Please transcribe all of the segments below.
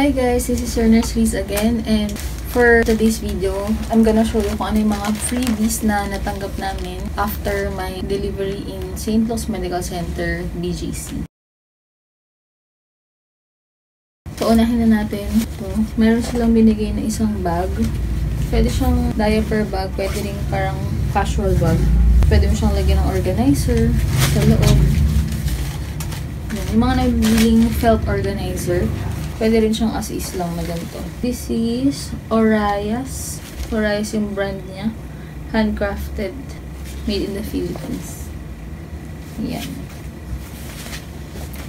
Hi guys, this is your Nurse Liz again, and for today's video, I'm gonna show you kung ano yung mga freebies na natanggap namin after my delivery in St. Luke's Medical Center, BGC. So, unahin na natin ito. Meron silang binigay na isang bag. Pwede siyang diaper bag, pwede rin parang casual bag. Pwede mo siyang lagyan ng organizer sa loob. Yan. Yung mga nabibiling felt organizer, pwede rin siyang as-is lang na ganito. This is Orayas. Orayas yung brand niya. Handcrafted. Made in the Philippines. Yan.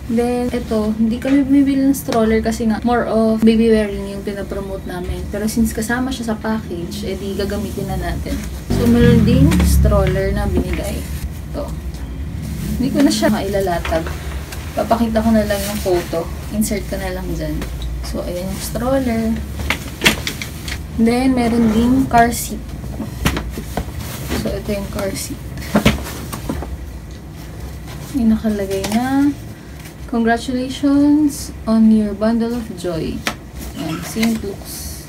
Then, ito, hindi kami bumibili ng stroller kasi nga more of baby wearing yung pinapromote namin. Pero since kasama siya sa package, edi gagamitin na natin. So, meron ding stroller na binigay. Ito. Hindi ko na siya mailalatag. Papakita ko na lang yung photo. Insert ko na lang dyan. So, ayan yung stroller. Then, meron ding car seat. So, ito yung car seat. Yung nakalagay na, congratulations on your bundle of joy. Ayan, St. Luke's.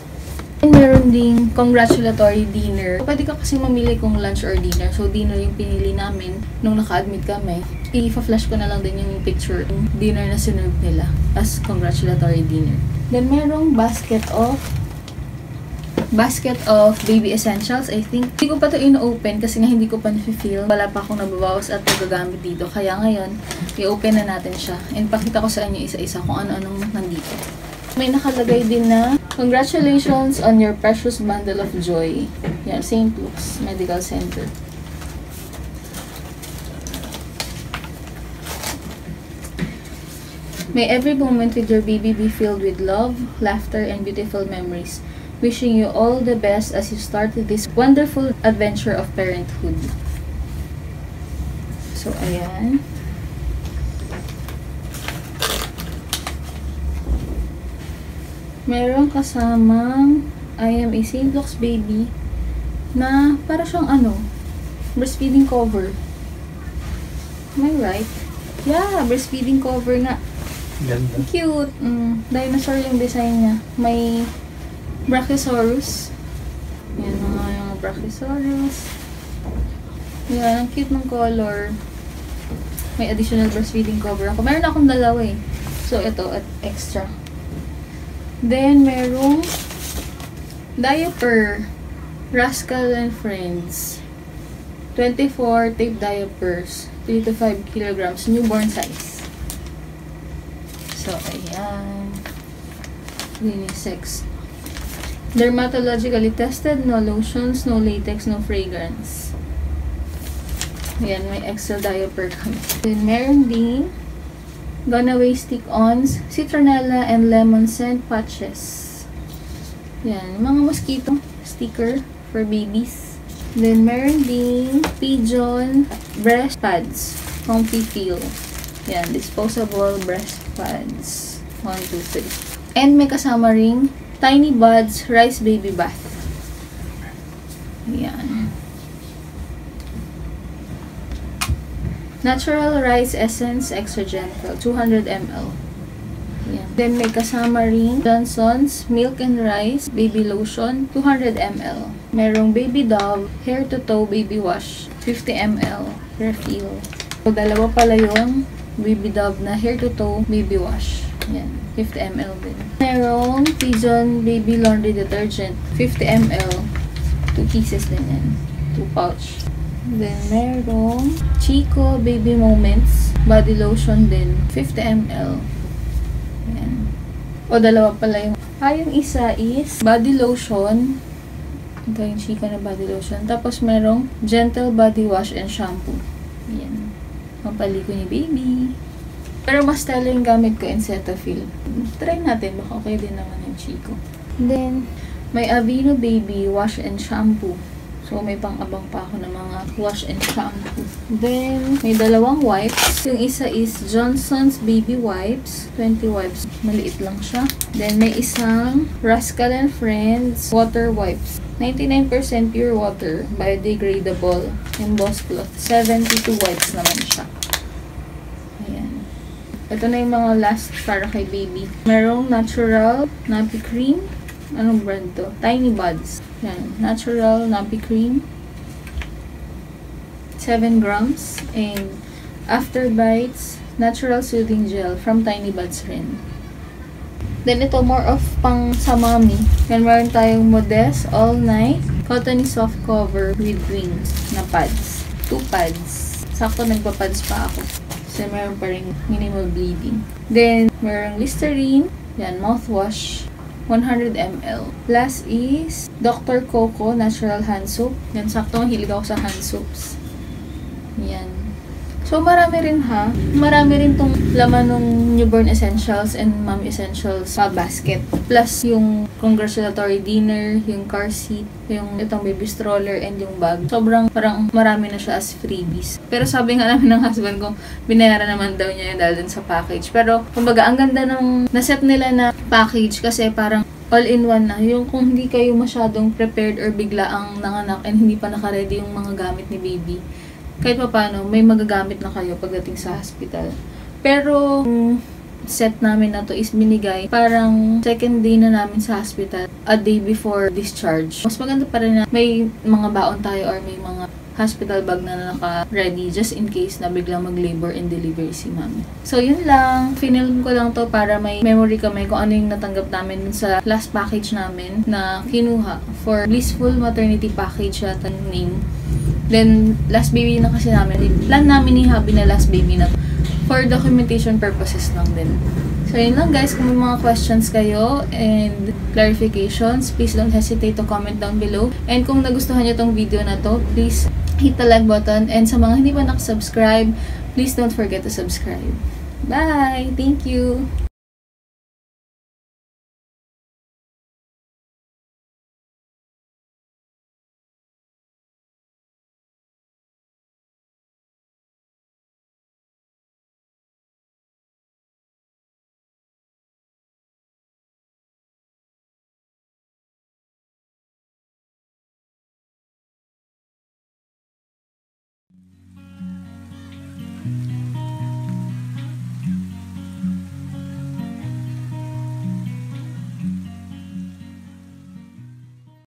And meron ding congratulatory dinner. Pwede ka kasi mamili kung lunch or dinner. So, dinner yung pinili namin nung naka-admit kami. I-flash ko na lang din yung picture ng dinner na sinerve nila as congratulatory dinner. Then, merong basket of baby essentials, I think. Hindi ko pa ito in-open kasi nga hindi ko pa na-feel. Wala pa akong nababawas at nagagamit dito. Kaya ngayon, i-open na natin siya. And pakita ko sa inyo isa-isa kung ano-anong nandito. May nakalagay din na, congratulations on your precious bundle of joy. Yan, St. Luke's Medical Center. May every moment with your baby be filled with love, laughter, and beautiful memories. Wishing you all the best as you start this wonderful adventure of parenthood. So, ayan. Meron kasamang I am a St. Luke's baby na para siyang breastfeeding cover. Am I right? Yeah, breastfeeding cover nga. Ganda. Cute. Dinosaur yung design niya. May Brachiosaurus. Yan, yung Brachiosaurus. Yan, ang cute ng color. May additional breastfeeding cover ako. Meron akong dalawa eh. So, ito, at extra. Then, merong diaper. Rascal and Friends. 24 tape diapers. 3 to 5 kilograms. Newborn size. So, ayan. Unisex. Dermatologically tested. No lotions, no latex, no fragrance. Ayan, may extra diaper kami. Then, meron din Gunaway Stick-Ons, Citronella, and Lemon Scent Patches. Yan, mga mosquito sticker for babies. Then, meron din Pigeon Breast Pads, Comfy Feel. Yan, disposable breast pads. 1, 2, 3. And may kasama ring Tiny Buds Rice Baby Bath. Yan. Natural Rice Essence Extra Gentle, 200 ml. Yan. Then, may kasama rin Johnson's Milk and Rice Baby Lotion, 200 ml. Merong Baby Dove Hair to Toe Baby Wash, 50 ml. Refill. So, dalawa pala yung Baby Dove na Hair to Toe Baby Wash. Yan. 50 ml din. Merong Pigeon Baby Laundry Detergent, 50 ml. 2 pieces din yan. 2 pouch. Then, merong Chico Baby Moments Body Lotion din. 50 ml. Ayan. O, dalawa pala yung... yung isa is Body Lotion. Ito yung Chico na Body Lotion. Tapos, merong Gentle Body Wash and Shampoo. Ayan. Pampaligo ni baby. Pero mas talo yung gamit ko in Cetaphil. Try natin. Baka okay din naman yung Chico. Then, may Aveeno Baby Wash and Shampoo. So, may pang-abang pa ako ng mga wash and shampoo. Then, may dalawang wipes. Yung isa is Johnson's Baby Wipes. 20 wipes. Maliit lang siya. Then, may isang Rascal and Friends Water Wipes. 99% pure water. Biodegradable. Embossed cloth. 72 wipes naman siya. Ayan. Ito na yung mga last para kay baby. Merong natural nappy cream. Anong brand to? Tiny Buds. Yan. Natural nappy cream. 7 grams. And After Bites Natural Soothing Gel from Tiny Buds rin. Then ito, more of pang sa mommy. Yan, meron tayong Modest All Night Cottony Soft Cover with Wings na pads. 2 pads. Sakto nagpa-pads pa ako. Kasi meron pa rin minimal bleeding. Then, merong Listerine. Yan, mouthwash. 100 ml. Last is Dr. Coco Natural Hand Soap. Yan, sakto hilig ako sa hand soaps. Yan. So, marami rin ha. Marami rin tong laman ng newborn essentials and mom essentials sa basket. Plus, yung congratulatory dinner, yung car seat, yung itong baby stroller, and yung bag. Sobrang parang marami na siya as freebies. Pero sabi nga namin ng husband ko, binayaran naman daw niya yun dahil dun sa package. Pero, kumbaga, ang ganda ng naset nila na package kasi parang all-in-one na. Yung kung hindi kayo masyadong prepared or bigla ang nanganak and hindi pa naka-ready yung mga gamit ni baby, kahit pa paano, may magagamit na kayo pagdating sa hospital. Pero, set namin na to is binigay parang second day na namin sa hospital, a day before discharge. Mas maganda pa rin na may mga baon tayo or may mga hospital bag na naka-ready just in case na biglang mag-labor and delivery si mami. So, yun lang. Finilm ko lang to para may memory kami kung ano yung natanggap namin sa last package namin na kinuha for Blissful Maternity Package yata yung name. Then, last baby na kasi namin. Plan namin ni hubby na last baby na for documentation purposes lang din. So, yun lang guys. Kung may mga questions kayo and clarifications, please don't hesitate to comment down below. And kung nagustuhan nyo tong video na to, please hit the like button. And sa mga hindi pa nakasubscribe, please don't forget to subscribe. Bye! Thank you!